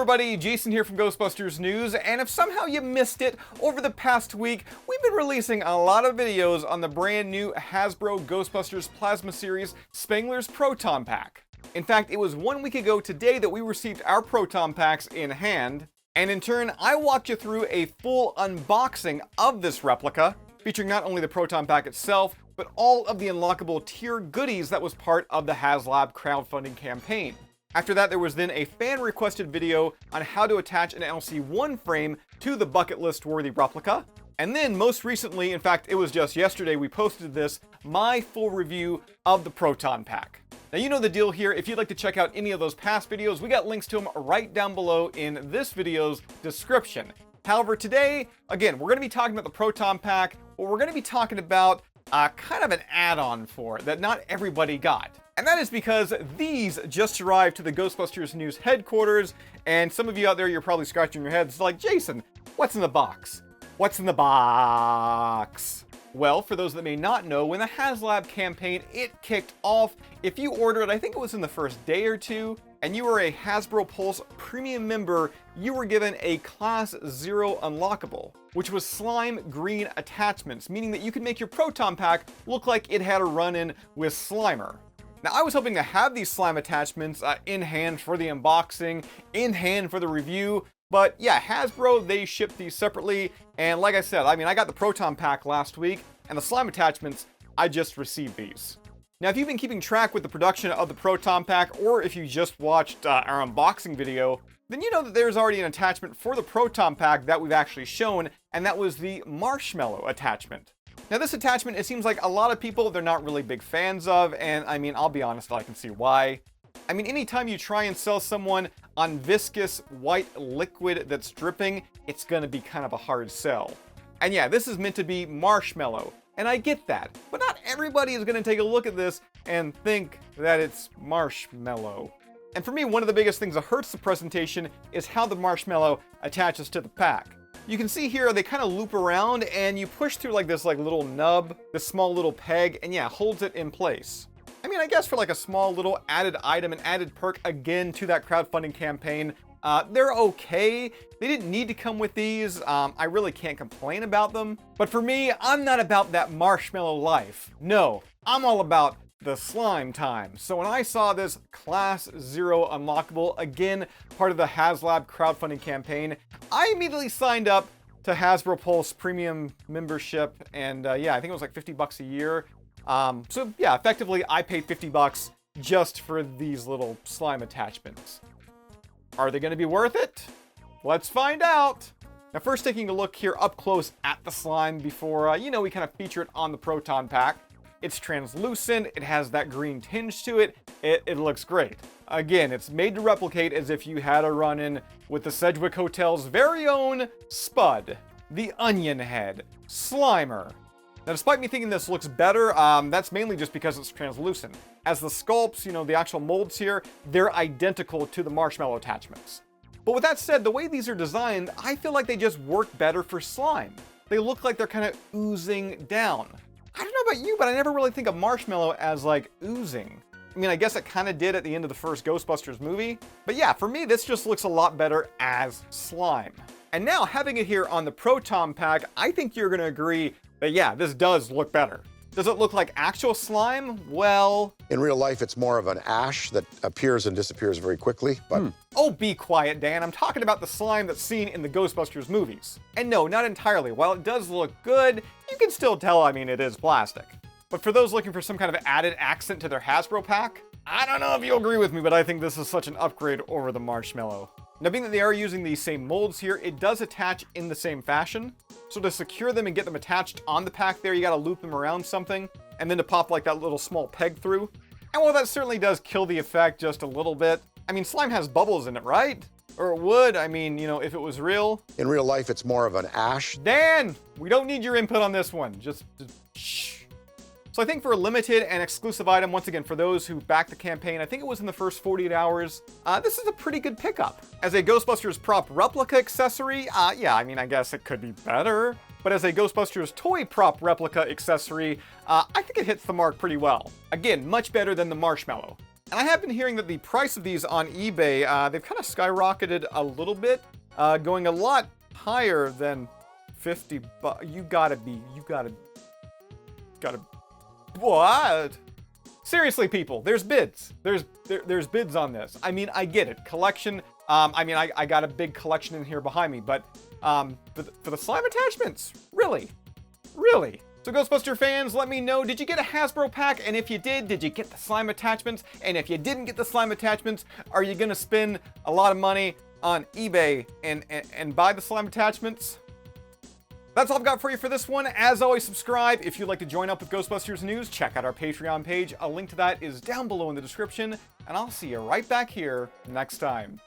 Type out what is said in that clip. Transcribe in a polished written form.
everybody, Jason here from Ghostbusters News, and if somehow you missed it, over the past week, we've been releasing a lot of videos on the brand new Hasbro Ghostbusters Plasma Series Spengler's Proton Pack. In fact, it was 1 week ago today that we received our Proton Packs in hand, and in turn, I walked you through a full unboxing of this replica, featuring not only the Proton Pack itself, but all of the unlockable tier goodies that was part of the HasLab crowdfunding campaign. After that, there was then a fan-requested video on how to attach an LC1 frame to the bucket list-worthy replica. And then, most recently, in fact, it was just yesterday, we posted this, my full review of the Proton Pack. Now, you know the deal here. If you'd like to check out any of those past videos, we got links to them right down below in this video's description. However, today, again, we're going to be talking about the Proton Pack, but we're going to be talking about kind of an add-on for it that not everybody got. And that is because these just arrived to the Ghostbusters News headquarters, and some of you out there, you're probably scratching your heads like, Jason, what's in the box? What's in the box? Well, for those that may not know, when the HasLab campaign, it kicked off, if you ordered, I think it was in the first day or two, and you were a Hasbro Pulse Premium member, you were given a Class 0 unlockable, which was slime green attachments, meaning that you could make your Proton Pack look like it had a run-in with Slimer. Now, I was hoping to have these slime attachments in hand for the unboxing, in hand for the review, but yeah, Hasbro, they shipped these separately, and like I said, I got the Proton Pack last week, and the slime attachments, I just received these. Now, if you've been keeping track with the production of the Proton Pack, or if you just watched our unboxing video, then you know that there's already an attachment for the Proton Pack that we've actually shown, and that was the Marshmallow attachment. Now, this attachment, it seems like a lot of people, they're not really big fans of, and I'll be honest, I can see why. Anytime you try and sell someone on viscous white liquid that's dripping, it's gonna be kind of a hard sell. And yeah, this is meant to be marshmallow, and I get that, but not everybody is gonna take a look at this and think that it's marshmallow. And for me, one of the biggest things that hurts the presentation is how the marshmallow attaches to the pack. You can see here, they kind of loop around and you push through like this little nub, this small little peg, and yeah, holds it in place. I guess for like a small little added item, an added perk again to that crowdfunding campaign, they're okay. They didn't need to come with these. I really can't complain about them. But for me, I'm not about that marshmallow life. No, I'm all about the slime time. So when I saw this Class 0 unlockable, again, part of the HasLab crowdfunding campaign, I immediately signed up to Hasbro Pulse Premium membership, and yeah, I think it was like $50 a year. So yeah, effectively, I paid $50 just for these little slime attachments. Are they going to be worth it? Let's find out. Now, first taking a look here up close at the slime before, we kind of feature it on the Proton Pack. It's translucent, it has that green tinge to it, it looks great. Again, it's made to replicate as if you had a run-in with the Sedgwick Hotel's very own Spud, the Onion Head, Slimer. Now, despite me thinking this looks better, that's mainly just because it's translucent. As the sculpts, the actual molds here, they're identical to the marshmallow attachments. But with that said, the way these are designed, I feel like they just work better for slime. They look like they're kind of oozing down. I don't know about you, but I never really think of marshmallow as like oozing. I guess it kind of did at the end of the first Ghostbusters movie. But yeah, for me, this just looks a lot better as slime. And now, having it here on the Proton Pack, I think you're going to agree that yeah, this does look better. Does it look like actual slime? Well... In real life, it's more of an ash that appears and disappears very quickly, but... Oh, be quiet, Dan. I'm talking about the slime that's seen in the Ghostbusters movies. And no, not entirely. While it does look good, you can still tell, it is plastic. But for those looking for some kind of added accent to their Hasbro pack, I don't know if you'll agree with me, but I think this is such an upgrade over the marshmallow. Now, being that they are using these same molds here, it does attach in the same fashion. So to secure them and get them attached on the pack there, you gotta loop them around something, and then to pop like that little small peg through. And while that certainly does kill the effect just a little bit, slime has bubbles in it, right? Or it would, if it was real. In real life, it's more of an ash. Dan, we don't need your input on this one. Just shh. So I think for a limited and exclusive item, once again, for those who backed the campaign, I think it was in the first 48 hours, this is a pretty good pickup. As a Ghostbusters prop replica accessory, yeah, I guess it could be better. But as a Ghostbusters toy prop replica accessory, I think it hits the mark pretty well. Again, much better than the Marshmallow. And I have been hearing that the price of these on eBay, they've kind of skyrocketed a little bit, going a lot higher than 50 bucks. You gotta, what? Seriously, people, there's bids. There's bids on this. I mean, I get it. Collection, I got a big collection in here behind me, but for the slime attachments, really? So Ghostbuster fans, let me know, did you get a Hasbro pack? And if you did you get the slime attachments? And if you didn't get the slime attachments, are you gonna spend a lot of money on eBay and buy the slime attachments? That's all I've got for you for this one. As always, subscribe. If you'd like to join up with Ghostbusters news, check out our Patreon page. A link to that is down below in the description. And I'll see you right back here next time.